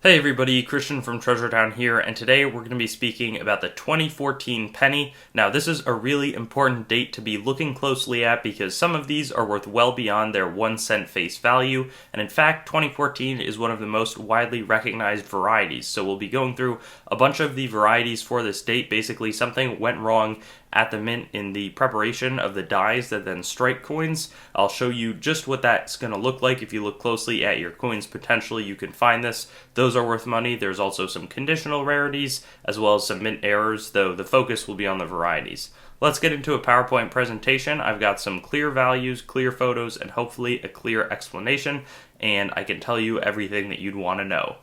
Hey everybody, Christian from Treasure Town here, and today we're going to be speaking about the 2014 penny. Now, this is a really important date to be looking closely at because some of these are worth well beyond their 1 cent face value, and in fact, 2014 is one of the most widely recognized varieties. So we'll be going through a bunch of the varieties for this date. Basically, something went wrong at the mint in the preparation of the dies that then strike coins. I'll show you just what that's going to look like. If you look closely at your coins, potentially you can find this. Those are worth money. There's also some conditional rarities as well as some mint errors, though the focus will be on the varieties. Let's get into a PowerPoint presentation. I've got some clear values, clear photos, and hopefully a clear explanation, and I can tell you everything that you'd want to know.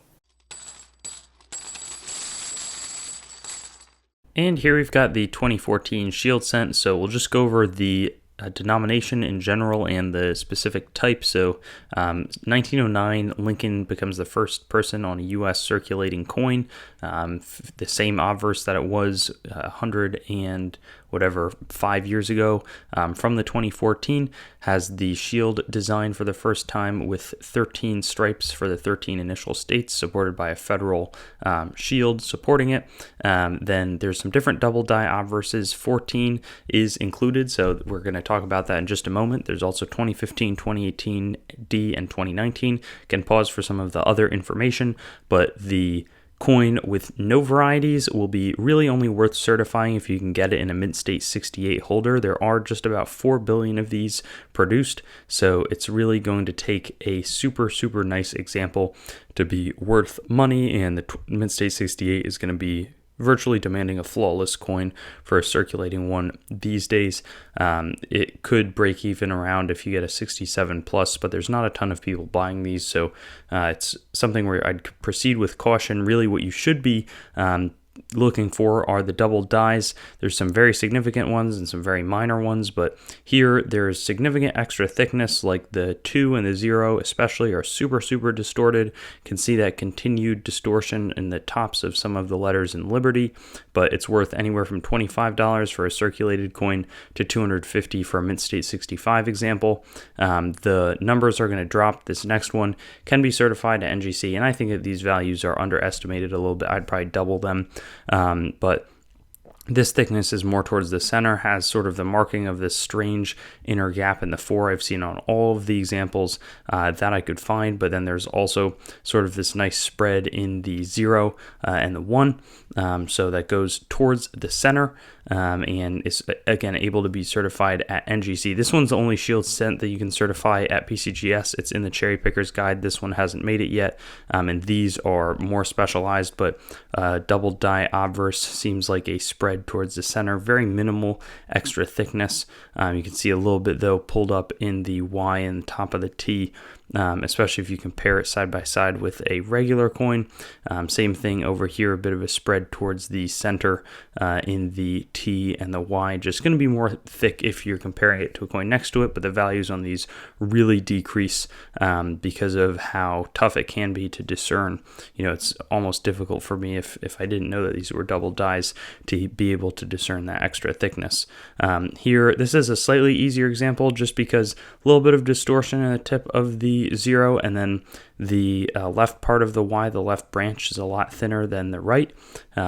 And here we've got the 2014 Shield Cent, so we'll just go over the denomination in general and the specific type. So 1909, Lincoln becomes the first person on a U.S. circulating coin, the same obverse that it was 100 and whatever 5 years ago. From the 2014 has the shield design for the first time with 13 stripes for the 13 initial states, supported by a federal shield supporting it. Then there's some different double die obverses. 14 is included, so we're going to talk about that in just a moment. There's also 2015, 2018, D, and 2019. Can pause for some of the other information, but the coin with no varieties will be really only worth certifying if you can get it in a mint state 68 holder. There are just about 4 billion of these produced, so it's really going to take a super nice example to be worth money, and the mint state 68 is going to be virtually demanding a flawless coin for a circulating one these days. It could break even around if you get a 67 plus, but there's not a ton of people buying these, so it's something where I'd proceed with caution. Really what you should be looking for are the double dies. There's some very significant ones and some very minor ones, but here there's significant extra thickness, like the 2 and the 0 especially are super distorted. You can see that continued distortion in the tops of some of the letters in Liberty, but it's worth anywhere from $25 for a circulated coin to $250 for a mint state 65 example. The numbers are going to drop. This next one can be certified to NGC, and I think that these values are underestimated a little bit. I'd probably double them. But this thickness is more towards the center, has sort of the marking of this strange inner gap in the 4 I've seen on all of the examples that I could find, but then there's also sort of this nice spread in the 0 and the 1, so that goes towards the center and is again able to be certified at NGC. This one's the only Shield Cent that you can certify at PCGS. It's in the Cherry Picker's Guide. This one hasn't made it yet, and these are more specialized, but double die obverse seems like a spread towards the center, very minimal extra thickness. You can see a little bit though pulled up in the Y and top of the T, especially if you compare it side by side with a regular coin. Same thing over here, a bit of a spread towards the center in the T and the Y, just going to be more thick if you're comparing it to a coin next to it, but the values on these really decrease because of how tough it can be to discern. You know, it's almost difficult for me if I didn't know that these were double dies to be able to discern that extra thickness. Here, this is a slightly easier example just because a little bit of distortion in the tip of the 0, and then the left part of the Y, the left branch, is a lot thinner than the right,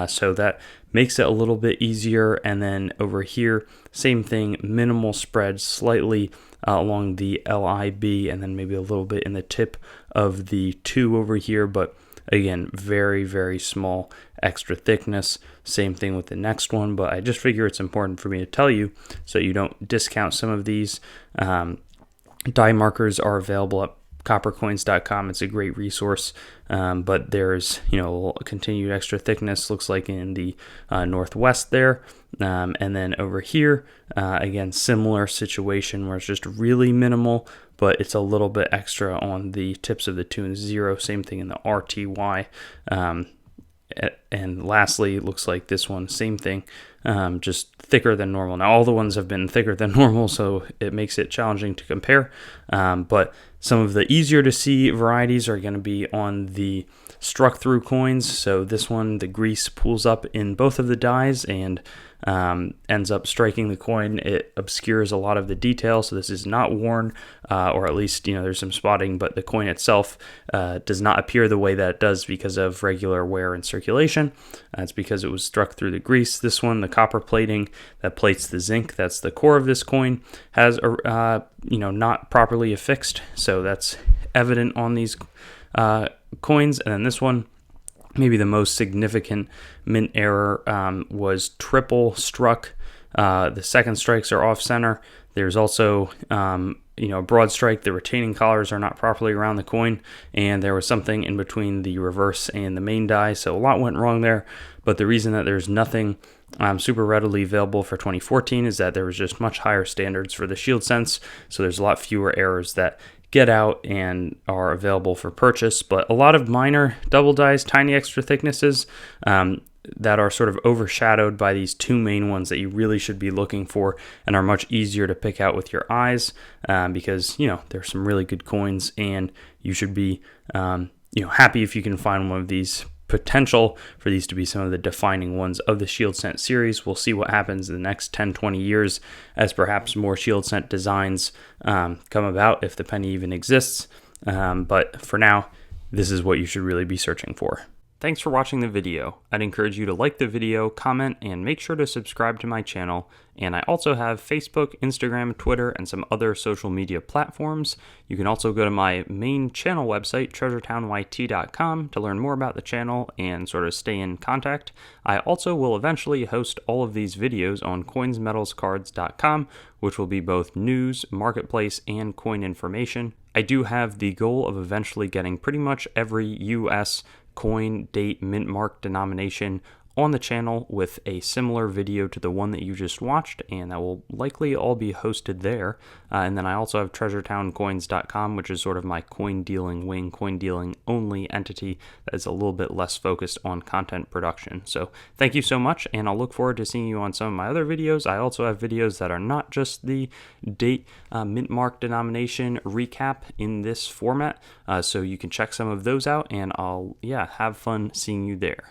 so that makes it a little bit easier. And then over here, same thing, minimal spread, slightly along the LIB, and then maybe a little bit in the tip of the 2 over here, but again, very small extra thickness. Same thing with the next one, but I just figure it's important for me to tell you so you don't discount some of these. Die markers are available at coppercoins.com. It's a great resource, but there's continued extra thickness, looks like in the northwest there, and then over here again, similar situation where it's just really minimal, but it's a little bit extra on the tips of the 2 and 0. Same thing in the RTY. And lastly, it looks like this one, same thing, just thicker than normal. Now, all the ones have been thicker than normal, so it makes it challenging to compare. But some of the easier to see varieties are going to be on the struck through coins. So this one, the grease pools up in both of the dies and ends up striking the coin. It obscures a lot of the detail, so this is not worn, or at least there's some spotting, but the coin itself does not appear the way that it does because of regular wear and circulation. It's because it was struck through the grease. This one, the copper plating that plates the zinc, that's the core of this coin, has not properly affixed, so that's evident on these coins. And then this one, maybe the most significant mint error, was triple struck. The second strikes are off center. There's also a broad strike. The retaining collars are not properly around the coin, and there was something in between the reverse and the main die, so a lot went wrong there. But the reason that there's nothing super readily available for 2014 is that there was just much higher standards for the shield sense, so there's a lot fewer errors that get out and are available for purchase. But a lot of minor double dies, tiny extra thicknesses, that are sort of overshadowed by these two main ones that you really should be looking for and are much easier to pick out with your eyes, because there's some really good coins, and you should be happy if you can find one of these. Potential for these to be some of the defining ones of the shield scent series. We'll see what happens in the next 10-20 years as perhaps more shield scent designs come about, if the penny even exists. But for now, this is what you should really be searching for. Thanks for watching the video. I'd encourage you to like the video, comment, and make sure to subscribe to my channel. And I also have Facebook, Instagram, Twitter, and some other social media platforms. You can also go to my main channel website, treasuretownYT.com, to learn more about the channel and sort of stay in contact. I also will eventually host all of these videos on coinsmetalscards.com, which will be both news, marketplace, and coin information. I do have the goal of eventually getting pretty much every US coin, date, mint mark, denomination on the channel with a similar video to the one that you just watched, and that will likely all be hosted there. And then I also have treasuretowncoins.com, which is sort of my coin dealing wing, coin dealing only entity that is a little bit less focused on content production. So thank you so much, and I'll look forward to seeing you on some of my other videos. I also have videos that are not just the date, mint mark, denomination recap in this format, so you can check some of those out, and I'll have fun seeing you there.